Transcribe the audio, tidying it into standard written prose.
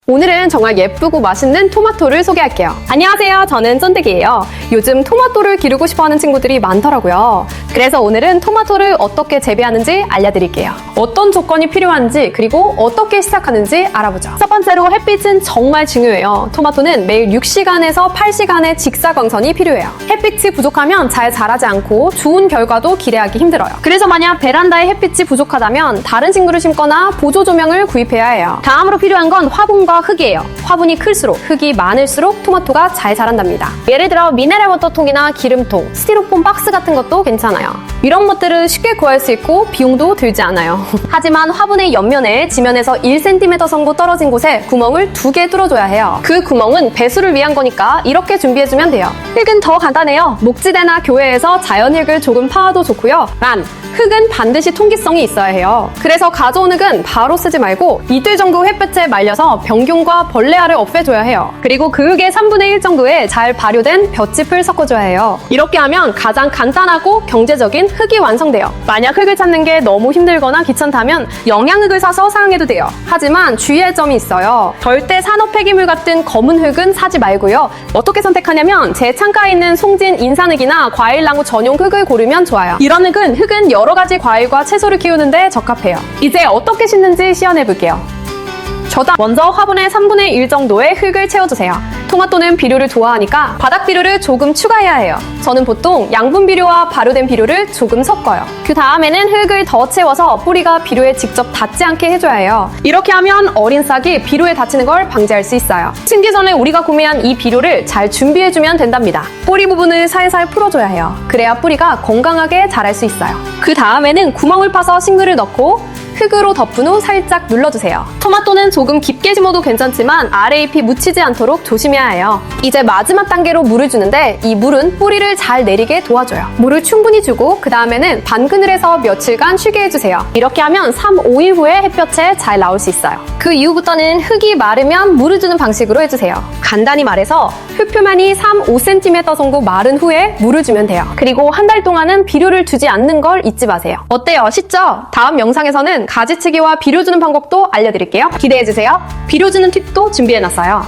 오늘은 정말 예쁘고 맛있는 토마토를 소개할게요. 안녕하세요. 저는 쫀득이에요. 요즘 토마토를 기르고 싶어하는 친구들이 많더라고요. 그래서 오늘은 토마토를 어떻게 재배하는지 알려드릴게요. 어떤 조건이 필요한지 그리고 어떻게 시작하는지 알아보죠. 첫 번째로 햇빛은 정말 중요해요. 토마토는 매일 6시간에서 8시간의 직사광선이 필요해요. 햇빛이 부족하면 잘 자라지 않고 좋은 결과도 기대하기 힘들어요. 그래서 만약 베란다에 햇빛이 부족하다면 다른 친구를 심거나 보조 조명을 구입해야 해요. 다음으로 필요한 건 화분과 흙이에요. 화분이 클수록 흙이 많을수록 토마토가 잘 자란답니다. 예를 들어 미네랄 워터통이나 기름통, 스티로폼 박스 같은 것도 괜찮아요. 이런 것들은 쉽게 구할 수 있고 비용도 들지 않아요. 하지만 화분의 옆면에 지면에서 1cm 정도 떨어진 곳에 구멍을 2개 뚫어줘야 해요. 그 구멍은 배수를 위한 거니까 이렇게 준비해주면 돼요. 흙은 더 간단해요. 목지대나 교회에서 자연흙을 조금 파와도 좋고요. 흙은 반드시 통기성이 있어야 해요. 그래서 가져온 흙은 바로 쓰지 말고 이틀 정도 햇볕에 말려서 병균과 벌레알을 없애줘야 해요. 그리고 그 흙의 3분의 1 정도에 잘 발효된 볏짚을 섞어줘야 해요. 이렇게 하면 가장 간단하고 경제적인 흙이 완성돼요. 만약 흙을 찾는 게 너무 힘들거나 귀찮다면 영양흙을 사서 사용해도 돼요. 하지만 주의할 점이 있어요. 절대 산업 폐기물 같은 검은 흙은 사지 말고요. 어떻게 선택하냐면 제 창가에 있는 송진 인산흙이나 과일나무 전용 흙을 고르면 좋아요. 이런 흙은 여러 가지 과일과 채소를 키우는데 적합해요. 이제 어떻게 심는지 시연해볼게요. 먼저 화분에 3분의 1 정도의 흙을 채워주세요. 토마토는 비료를 좋아하니까 바닥 비료를 조금 추가해야 해요. 저는 보통 양분 비료와 발효된 비료를 조금 섞어요. 그 다음에는 흙을 더 채워서 뿌리가 비료에 직접 닿지 않게 해줘야 해요. 이렇게 하면 어린 싹이 비료에 닿히는 걸 방지할 수 있어요. 심기 전에 우리가 구매한 이 비료를 잘 준비해주면 된답니다. 뿌리 부분을 살살 풀어줘야 해요. 그래야 뿌리가 건강하게 자랄 수 있어요. 그 다음에는 구멍을 파서 싱글을 넣고 흙으로 덮은 후 살짝 눌러주세요. 토마토는 조금 깊게 심어도 괜찮지만 아래 잎이 묻히지 않도록 조심해야 해요. 이제 마지막 단계로 물을 주는데 이 물은 뿌리를 잘 내리게 도와줘요. 물을 충분히 주고 그 다음에는 반그늘에서 며칠간 쉬게 해주세요. 이렇게 하면 3, 5일 후에 햇볕에 잘 나올 수 있어요. 그 이후부터는 흙이 마르면 물을 주는 방식으로 해주세요. 간단히 말해서 흙표면이 3, 5cm 정도 마른 후에 물을 주면 돼요. 그리고 한 달 동안은 비료를 주지 않는 걸 잊지 마세요. 어때요? 쉽죠? 다음 영상에서는 가지치기와 비료 주는 방법도 알려드릴게요. 기대해주세요. 비료 주는 팁도 준비해놨어요.